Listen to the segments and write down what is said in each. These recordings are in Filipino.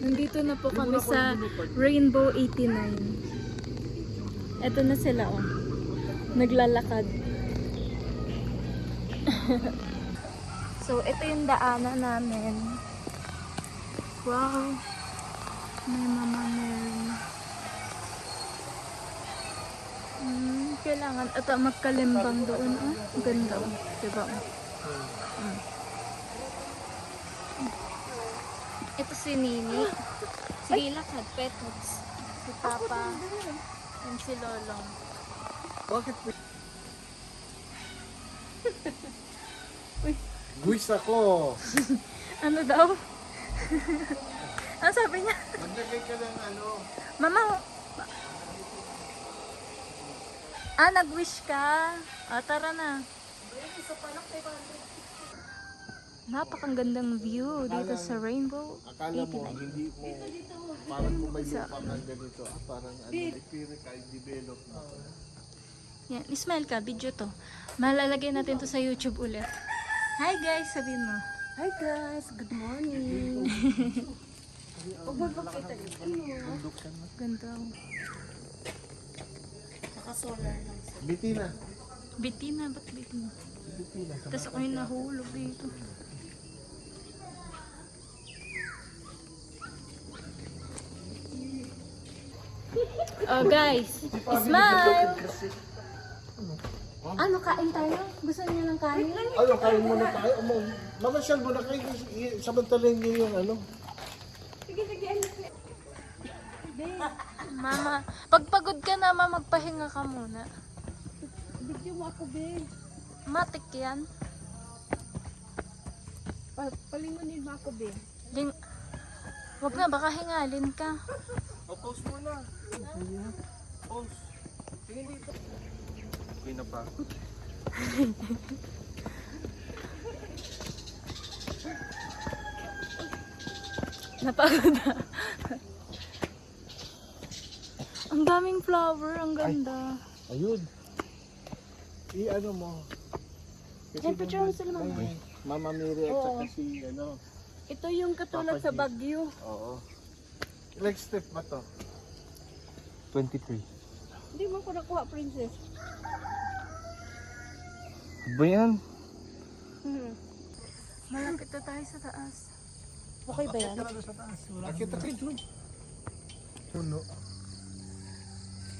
Nandito na po kami sa Rainbow 89. Eto na sila, oh. Naglalakad. So, ito yung daanan namin. Wow. May Mama Mary. Kailangan ito magkalimbang doon. Oh. Ganda. Oh. Diba? Ito si Nini. Sige, lakad. Petots. Si Papa. And si Lolong. Bakit? Uy. Buwis ako. Ano daw? Ano sabi niya? Maglagay ka ng ano. Mama. Nag-wish ka. Tara na. Napakagandang view dito sa Rainbow. Akala mo, hindi mo, parang kung may lupa kang ganito, parang ano, empirical develop na. Yan, smile ka, video to. Malalagay natin to sa YouTube ulit. Hi guys, sabihin mo. Hi guys, good morning. Huwag mo pakita dito. Ganda. Naka-solar lang siya. Bitina. Bitina, ba't bitina? Bitina. Tapos ako yung nahulog dito. Oh guys, smile! Ano, kain tayo? Gusto niyo ng kain? Ano, kain muna tayo. Mamasyal muna kayo. Samantalin niyo yung ano. Mama, pagpagod ka naman, magpahinga ka muna. Bigyan mo ako, be. Matik yan. Palingunin mo ako, be. Wag na, baka hingalin ka. Pause muna. Pause. Tingin dito. Okay na pa. Napagod na. Ang daming flower, ang ganda. Ayun. I-ano mo. Yan, picture mo sila, Mama. Mama Mary at saka si ano. Ito yung katulad Papa sa G. Baguio. Oo. Ilang step ba to? 23. Hindi mo ko nakuha, princess. Ba yan? Malapit na tayo sa taas. Okay ba yan? Nakita kayo dun. Puno.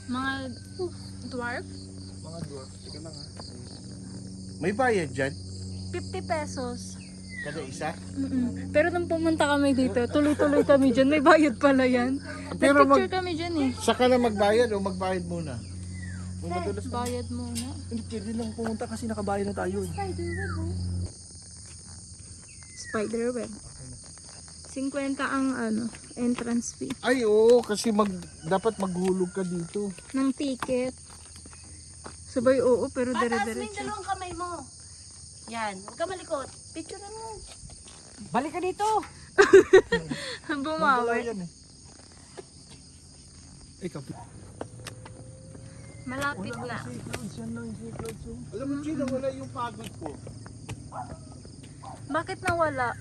Mga dwarf, Mga dwarf. Teka lang ha. May bayad dyan? 50 pesos. Kada isa? Pero nung pumunta kami dito, tuloy-tuloy kami dyan. May bayad pala yan. Pero Nag-picture kami dyan eh. Saka na magbayad o magbayad muna? Kung madalas pa. Bayad muna. Hindi pwede lang pumunta kasi nakabayad na tayo. Spiderweb. 50 ang entrance fee. Ay oo, kasi dapat maghulog ka dito. Ng ticket. Sabay oo, pero Taas mo yung dire-diretso. dalawang kamay mo. Yan, huwag ka malikot. Picture mo. Balik ka dito! Bumawi. Yan eh. Ikaw. Malapit na. Yan lang si Clouds. Alam mo, Gina, wala yung pagod ko. Bakit nawala?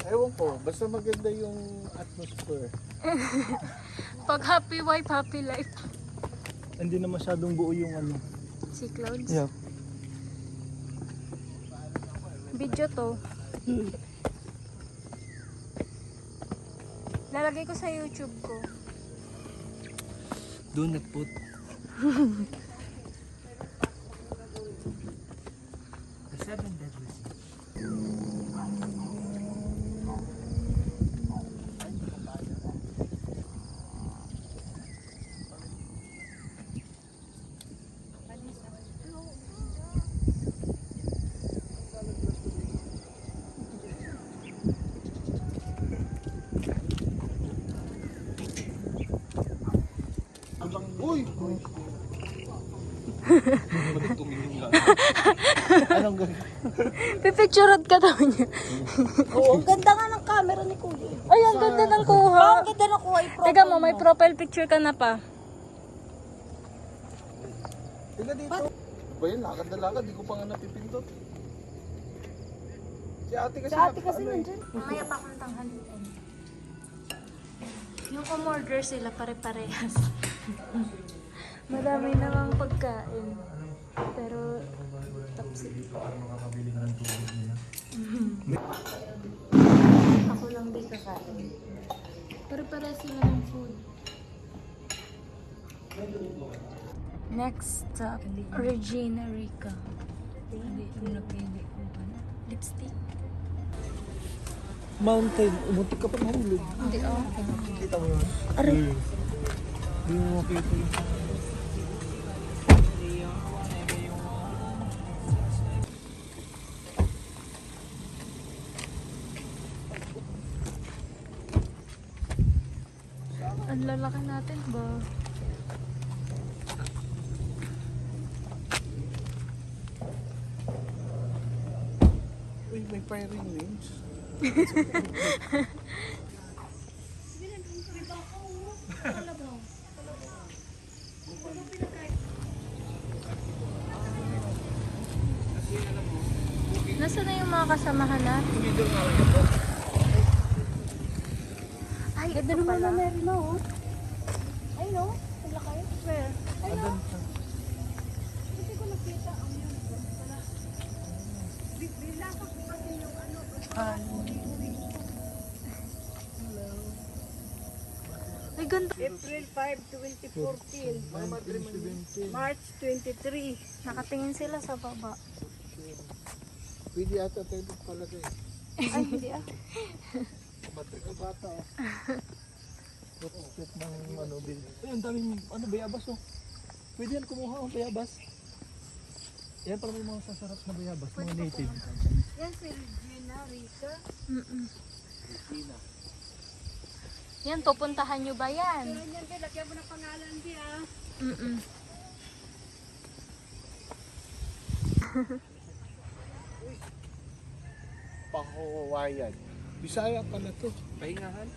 Ewan ko, basta maganda yung atmosphere. Pag happy wife, happy life. Hindi na masyadong buo yung ano. Si Clouds. Yeah. Video to. Lalagay ko sa YouTube ko. Do not put. The 7 deadly sins. Uy! Anong gano'n? Pipicturean ka daw niya. Oo, ang ganda nga ng camera ni Kuya. Ay, ang ganda ng kuha. Ang ganda ng kuha yung Teka mo, may profile picture ka na pa. Tingnan dito. Ba yun, lakad na lakad, di ko pa nga napipindot. Si ate kasi Sa ate kasi nandyan. nandyan. Mamaya pa akong tanghalian. Yung umorder sila pare-parehas. Madami namang pagkain. Pero tapos Makakabili ka ng tubig nila. ako lang di kakain. Pare-parehas sila ng food. Next stop, Regina Rica. Hindi ko napili kung ano. Lipstick? Mountain. Umutik ka pa mahulog. Hindi oh. Kita mo yun? Aray. Hindi mo makita yun. Ang lalaki natin ba? Uy, may firing range. Nasaan na yung mga kasamahan natin? Ay, Ganda naman na meron na, oh. Ay, no? Ang laki. Where? Ay, no? Kasi ko nakita ang yun. Bila ka ko kasi yung ano. ay ganda. April 5, 2014. March 23. Nakatingin sila sa baba. Pwede ata tayo palagay. Ay, hindi ah. Ba't ka bata oh. Set ng ano, bil. Ay, ang daming ano, bayabas oh. Pwede yan kumuha ang bayabas. Yan para may mga sasarap na bayabas, mga native. Yan si Regina Rica. Mm-mm. Yan, pupuntahan nyo ba yan? Pero yan, Bel, lagyan mo ng pangalan, Bel, ah. Mm-mm. Pahawayan. Bisaya pala to. Pahingahan?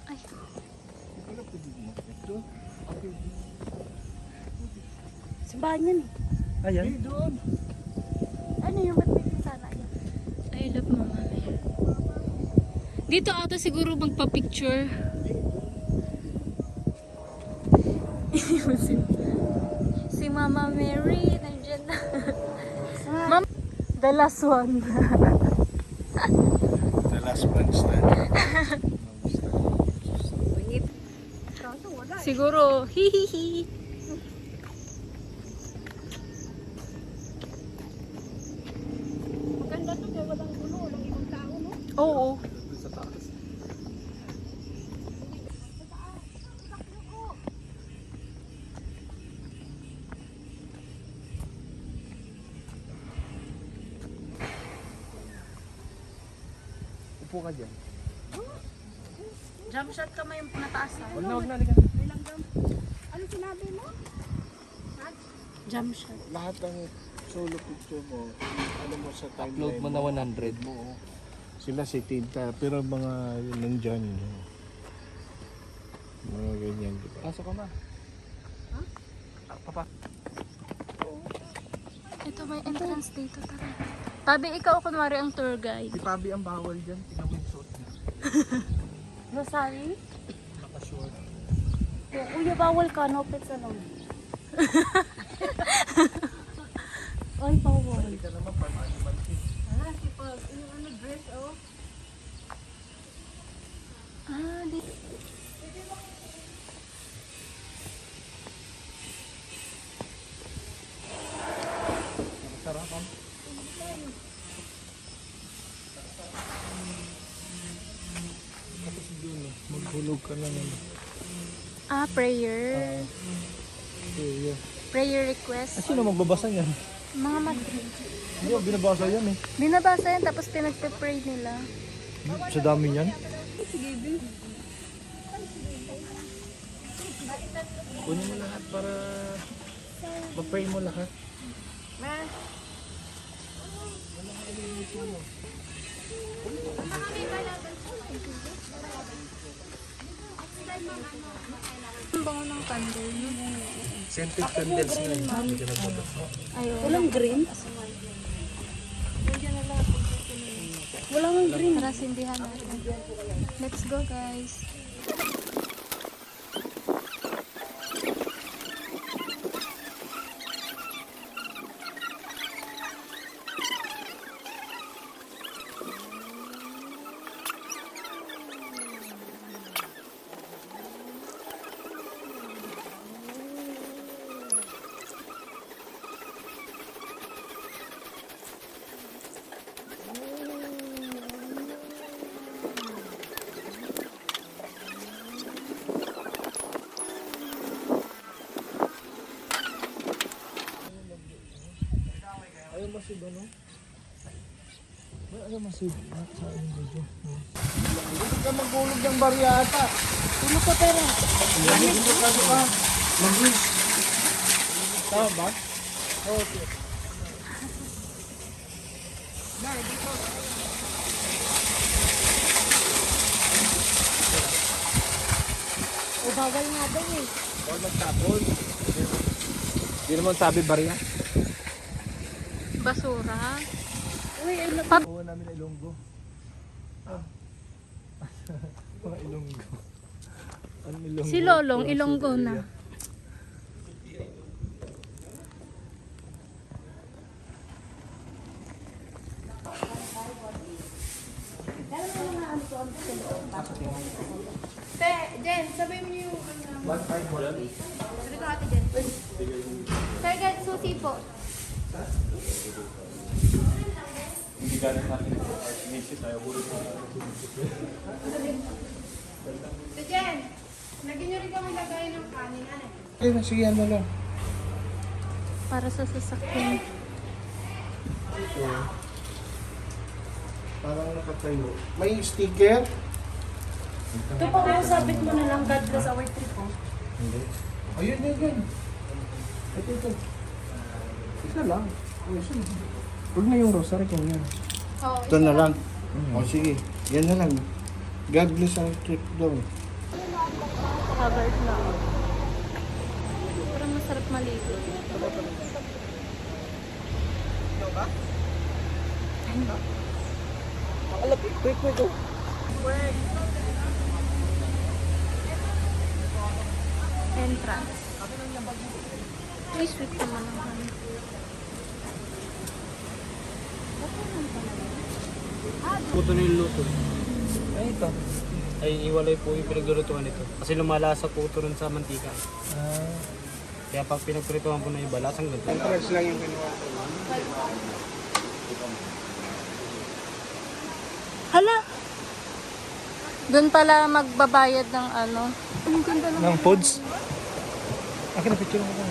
Ay, Wala pwede mo. Ito. Okay. Simbahan yan eh. Ayan. Hey, doon. Ano yung ba't may sana yan? I love Mama Mary. Dito ata siguro magpa-picture. si Mama Mary, nandiyan na. Ma'am, the last one. The last one stand. Kaso wala eh. Siguro, hihihi. Maganda to, kaya walang gulo, walang ibang tao, no? Oo. Doon sa taas. Upo ka dyan. Jump shot ka may nataas na. Wag na, halika. May langgam. Ano sinabi mo? Jump shot. Lahat ng solo picture mo, ano mo sa timeline Upload mo na 100. mo. Sila si Tinta, pero mga yun nandyan. Mga ganyan, di ba? Pasok ka ma. Papa. Ito may entrance dito, tara. Tabi, ikaw kunwari ang tour guide. Si Pabi ang bawal dyan. Tingnan mo yung suot niya. Rosary? Naka-short. Oh, kuya, bawal ka, no pets alone. Ay, bawal. Hindi ka naman para animal king. Ah, si Pag, yung ano dress, oh. Ah, di. Sarapan. Tapos doon, maghulog ka na ng Ah, prayer. prayer. Prayer request. Sino magbabasa niyan? Mga Madrid. Hindi ko binabasa yan eh. Binabasa yan, tapos pinagpe-pray nila. Sa dami niyan. Kunin mo lahat para mag-pray mo lahat. Ang bango ng candle. Scented candles na yun. Hindi ka Ayun. Walang green? Wala nga Tara, sindihan natin. Let's go, guys. Ayaw masid ano? Ayaw masid. Sa ano dito? Hindi ka magulog ng baryata. Ano pa pero? Hindi ka ba? Mag-win. Tama ba? Okay. O bawal nga daw eh. Huwag magtapon. Hindi naman sabi barya. Basura. Uy, ay Kuha namin na Ilonggo. Mga Ilonggo. Ano Ilonggo? Si Lolong, Ilonggo na. Te, Jen, sabihin mo niyo yung ano. 1.5 mo lang? Sabi ko ate Jen. Sir, guys, susi po. Hindi galing natin ito. Tayo huli po. Te Jen, lagyan niyo rin kami lagay ng kanin. Ano? Eh, sige, ano lang. Para sa sasakyan. Ito. Parang nakatayo. May sticker? Ito pa kung sabit mo na lang, God bless our trip po. Hindi. Ayun, yun. Ito. Isa lang. Oh, isa lang. Huwag na yung rosary kung yan. Oo. Ito na lang. O sige, yan na lang. God bless our trip daw. Covered na. Parang masarap maligo. Quick. Oh. Entrance. Uy, sweet naman ang honey. Puto niluluto. Ay, ito. Ay, iwalay po yung pinaglulutuan nito. Kasi lumalasa po ito rin sa mantika. Ah. Kaya pag pinagprituhan po na iba, lasang ganito. Entrance lang yung kinuha. Hala! Doon pala magbabayad ng ano. Ang ganda ng Ng foods? Akin na picture mo ka.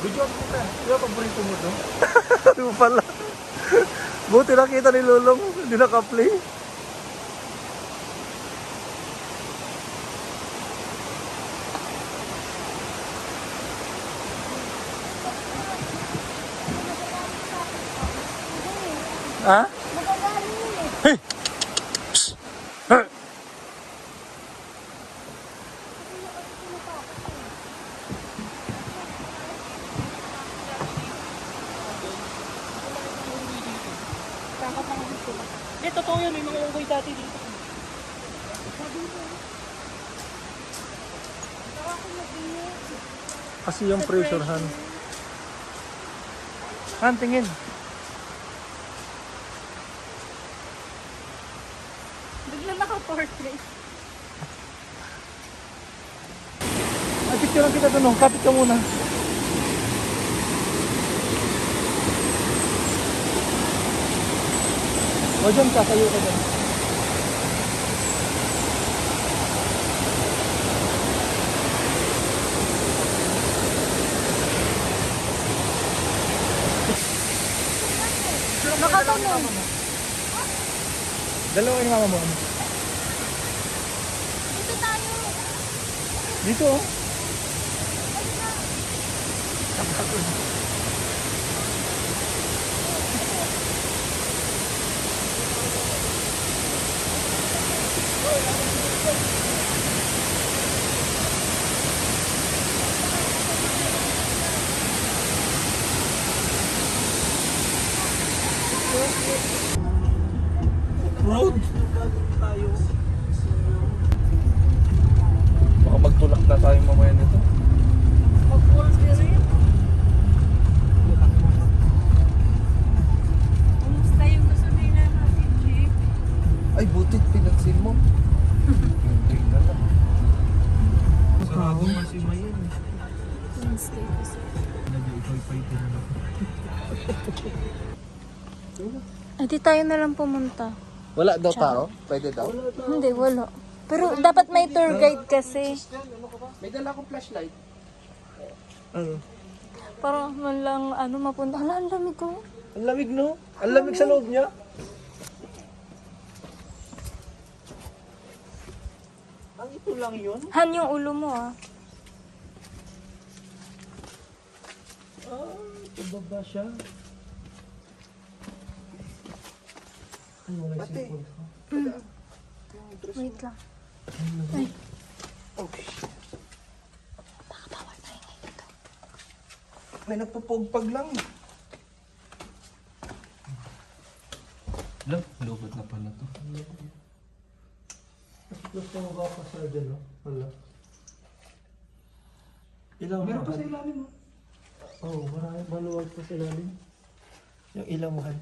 Video ako kita. Di ba paborito mo to? Ano pala? Buti nakita ni Lolong. Hindi naka-play. Ha? Magagaling yun eh. Hey! Psst! Hey! Hindi, totoo yan. May mga unggoy dati dito. Kasi yung pressure, Han. Han, tingin. Bigla naka-portrait. Ay, picture lang kita doon. Kapit ka muna. O dyan, kakayo ka dyan. Nakatanong. Dalawa yung mama mo. Dito tayo. Dito, oh. road. Baka magtulak na tayo mamaya nito. Mag-Wolverine. Kumusta yung gasolina natin, Chief? Ay, butit pinagsin mo. Hindi na lang. Sarado kasi may yan. Wednesday kasi. Nag-ipay-pay din na. Ay, di tayo na lang pumunta. Wala daw tao? Pwede daw? Hindi, wala. Pero dapat may tour guide kasi. May dala akong flashlight. Ano? Para man lang, mapunta. Hala, ang lamig ko. Ang lamig, no? Ang lamig sa loob niya. Ang ito lang yun? Han yung ulo mo, ah. Pababa siya. Ay, wala yung Pati. cellphone ko. Wait lang. May nagpupugpag lang. Lang, lubot na pala to. Gusto mo ba pa sa dyan, no? Wala. Ilaw Meron pa mahal. sa ilalim mo. Oo, marami. Maluwag pa sa ilalim. Yung ilaw mahal.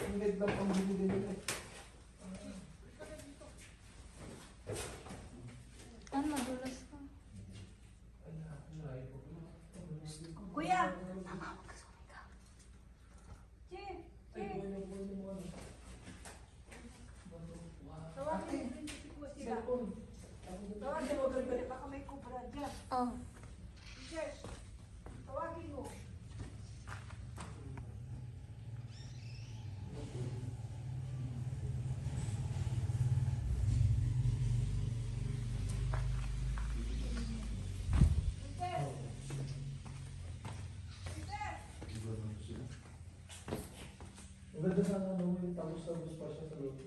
Ang ganda lang pang binili nila. Ano, madulas ka. Kuya! Chief! Chief! Tawagin mo rin si Kuya sila. Tawagin mo rin, baka may kubra dyan. Oh. Yes! Tawagin mo. Maganda sana ano yung tapos-tapos pa siya sa loob.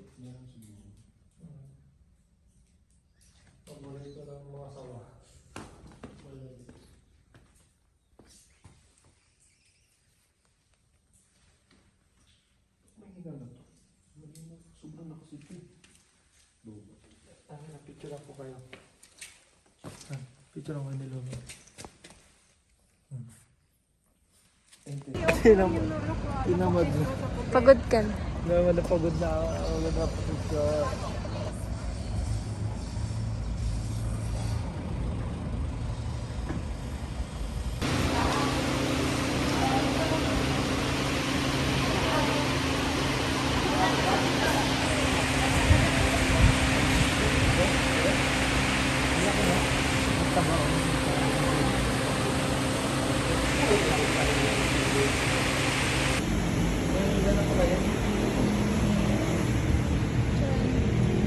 Paborito ng mga sawa. May higa na to. Sobrang nakasipid. Picture po kayo. Picture ako nila. Tinamad mo. Pagod ka na. Naman napagod na ako. Wala na pagod ka.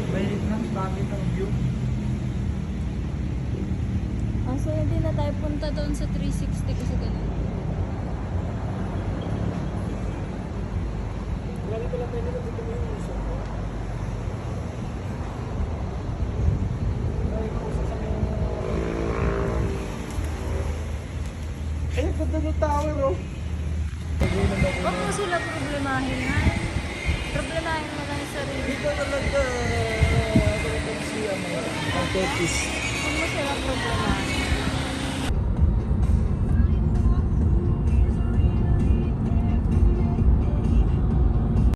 Mainit na. Pangit ang view. So, hindi na tayo punta doon sa 360 kasi ganun. Ay, ganda ng tower, oh. Huwag mo sila problemahin, ha? Problemahin mo lang yung sarili. Dito talaga. Ano siya, mga 30s. Huwag mo sila problemahin.